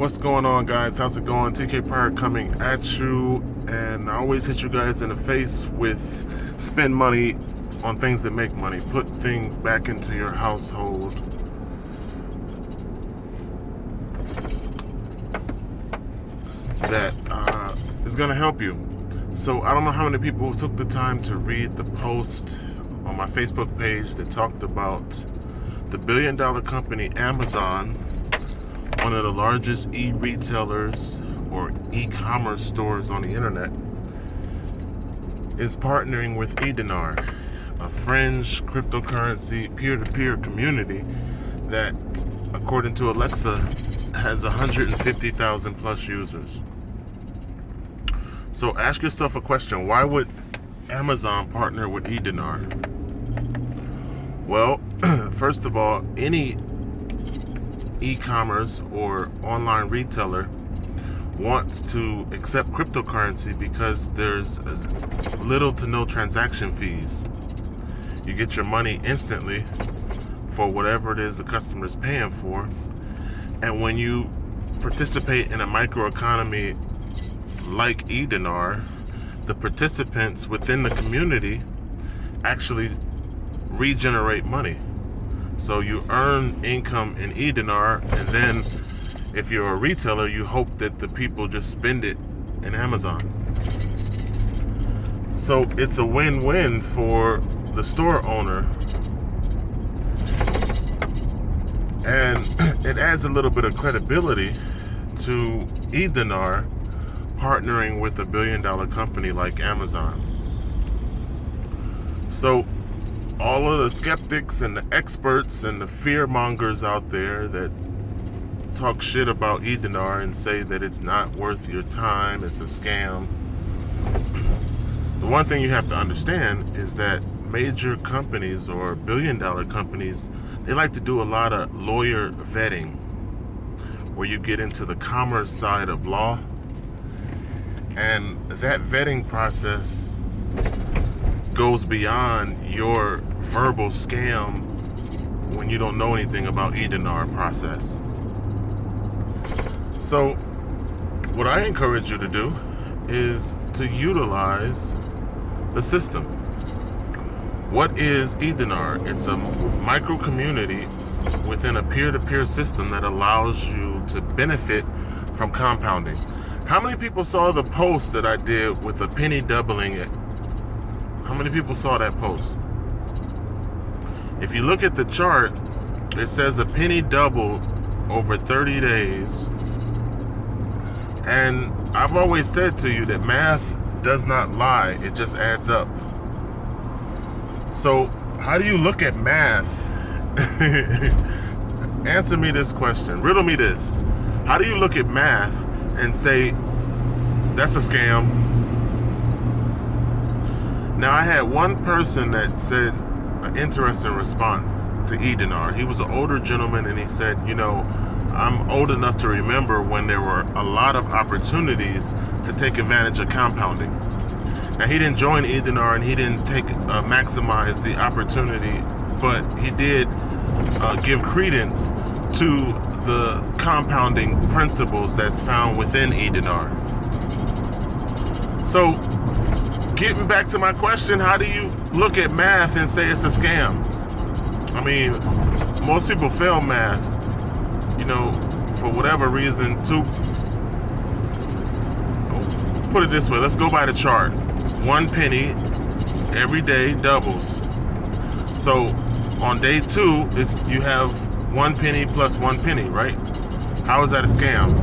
What's going on, guys? How's it going? TK Pryor coming at you, and I always hit you guys in the face with spend money on things that make money. Put things back into your household that is going to help you. So I don't know how many people took the time to read the post on my Facebook page that talked about the billion-dollar company Amazon, one of the largest e-retailers or e-commerce stores on the internet, is partnering with eDinar, a fringe cryptocurrency peer-to-peer community that, according to Alexa, has 150,000 plus users. So ask yourself a question: why would Amazon partner with eDinar? Well, first of all, any e-commerce or online retailer wants to accept cryptocurrency because there's little to no transaction fees. You get your money instantly for whatever it is the customer is paying for. And when you participate in a microeconomy like eDinar, the participants within the community actually regenerate money. So you earn income in eDinar, and then if you're a retailer, you hope that the people just spend it in Amazon. So it's a win-win for the store owner, and it adds a little bit of credibility to eDinar partnering with a billion-dollar company like Amazon. So all of the skeptics and the experts and the fear mongers out there that talk shit about eDinar and say that it's not worth your time, it's a scam. The one thing you have to understand is that major companies or billion-dollar companies, they like to do a lot of lawyer vetting, where you get into the commerce side of law, and that vetting process goes beyond your verbal scam when you don't know anything about eDinar process. So what I encourage you to do is to utilize the system. What is eDinar? It's a micro community within a peer-to-peer system that allows you to benefit from compounding. How many people saw the post that I did with a penny doubling it? How many people saw that post? If you look at the chart, it says a penny doubled over 30 days. And I've always said to you that math does not lie, it just adds up. So how do you look at math? Answer me this question, riddle me this. How do you look at math and say, that's a scam? Now, I had one person that said an interesting response to eDinar. He was an older gentleman, and he said, I'm old enough to remember when there were a lot of opportunities to take advantage of compounding. Now, he didn't join eDinar, and he didn't maximize the opportunity, but he did give credence to the compounding principles that's found within eDinar. So, getting back to my question, how do you look at math and say it's a scam? I mean, most people fail math, for whatever reason. Put it this way, let's go by the chart. 1 penny every day doubles. So on day 2, you have 1 penny plus 1 penny, right? How is that a scam?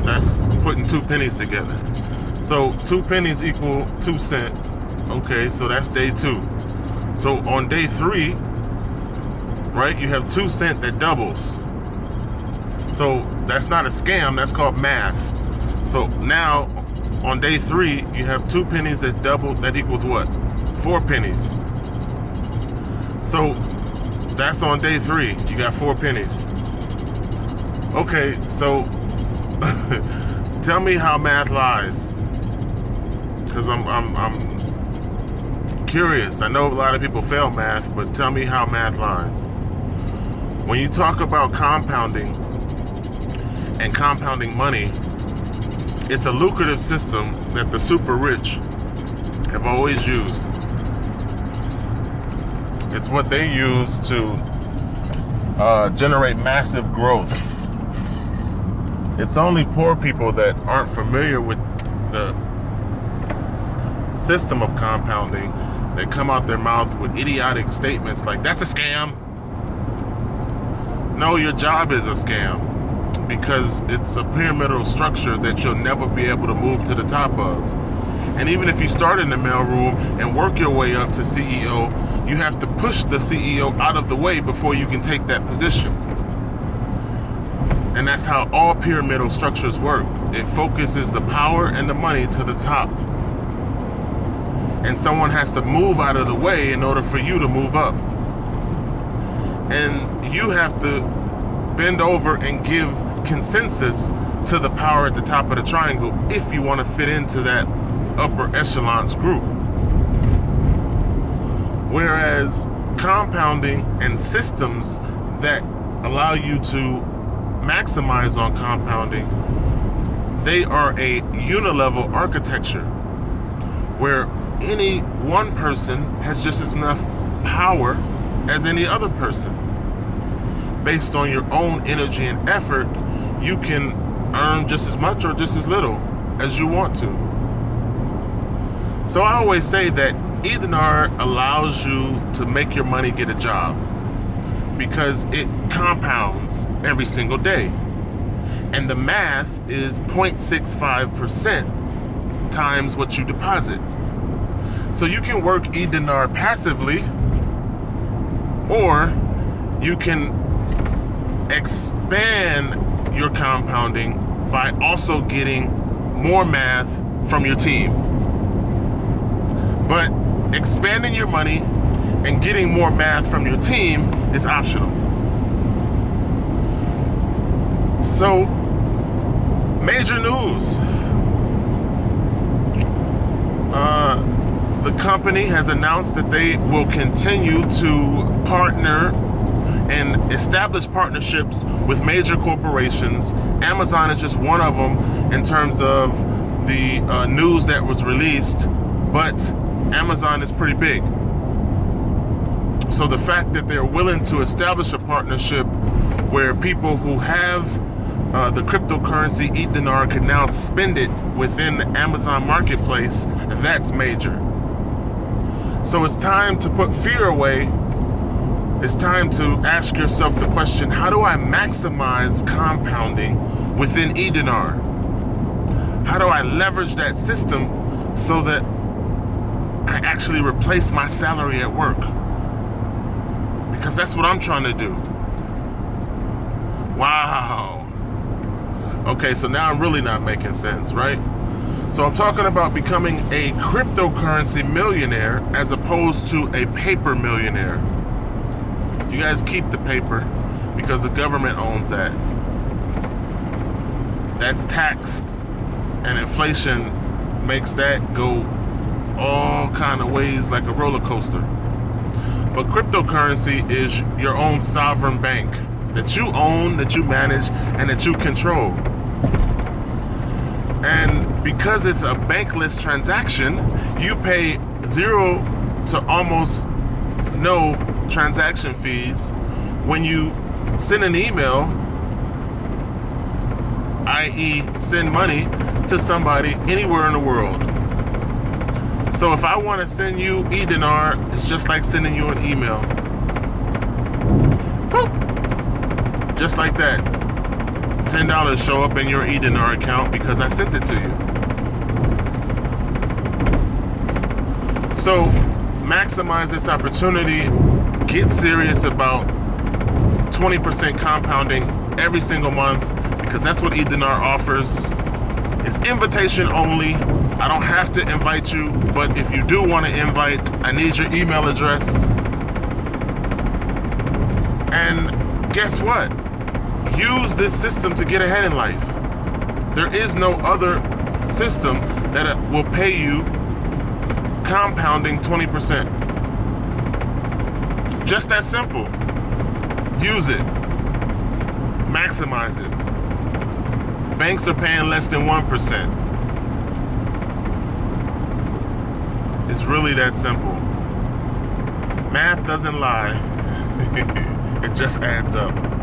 That's putting 2 pennies together. So 2 pennies equal 2 cents. Okay, so that's day 2. So on day 3, right, you have 2 cents that doubles. So that's not a scam, that's called math. So now on day 3, you have 2 pennies that double, that equals what? 4 pennies. So that's on day 3, you got 4 pennies. Okay, so tell me how math lies. Because I'm curious. I know a lot of people fail math, but tell me how math lies. When you talk about compounding, and compounding money, it's a lucrative system that the super rich have always used. It's what they use to generate massive growth. It's only poor people that aren't familiar with the system of compounding that come out their mouth with idiotic statements like, that's a scam. No, your job is a scam because it's a pyramidal structure that you'll never be able to move to the top of. And even if you start in the mailroom and work your way up to CEO, you have to push the CEO out of the way before you can take that position. And that's how all pyramidal structures work. It focuses the power and the money to the top. And someone has to move out of the way in order for you to move up. And you have to bend over and give consensus to the power at the top of the triangle if you want to fit into that upper echelons group. Whereas compounding and systems that allow you to maximize on compounding, they are a unilevel architecture where any one person has just as enough power as any other person. Based on your own energy and effort, you can earn just as much or just as little as you want to. So I always say that Ethenar allows you to make your money get a job because it compounds every single day. And the math is 0.65% times what you deposit. So you can work Ethenar passively, or you can expand your compounding by also getting more math from your team. But expanding your money and getting more math from your team is optional. So, major news. The company has announced that they will continue to partner and establish partnerships with major corporations. Amazon is just one of them in terms of the news that was released, but Amazon is pretty big. So the fact that they're willing to establish a partnership where people who have the cryptocurrency Ethenar can now spend it within the Amazon marketplace, that's major. So it's time to put fear away. It's time to ask yourself the question, how do I maximize compounding within Ethenar? How do I leverage that system so that I actually replace my salary at work? Because that's what I'm trying to do. Wow. Okay, so now I'm really not making sense, right? So I'm talking about becoming a cryptocurrency millionaire as opposed to a paper millionaire. You guys keep the paper because the government owns that. That's taxed, and inflation makes that go all kind of ways like a roller coaster. But cryptocurrency is your own sovereign bank that you own, that you manage, and that you control. And because it's a bankless transaction, you pay 0 to almost no transaction fees when you send an email, i.e. send money to somebody anywhere in the world. So if I want to send you Ethenar, it's just like sending you an email. Boop. Just like that. $10 show up in your Ethenar account because I sent it to you. So maximize this opportunity. Get serious about 20% compounding every single month because that's what Ethenar offers. It's invitation only. I don't have to invite you, but if you do want to invite, I need your email address. And guess what? Use this system to get ahead in life. There is no other system that will pay you compounding 20%. Just that simple. Use it. Maximize it. banks are paying less than 1%. It's really that simple. Math doesn't lie. It just adds up.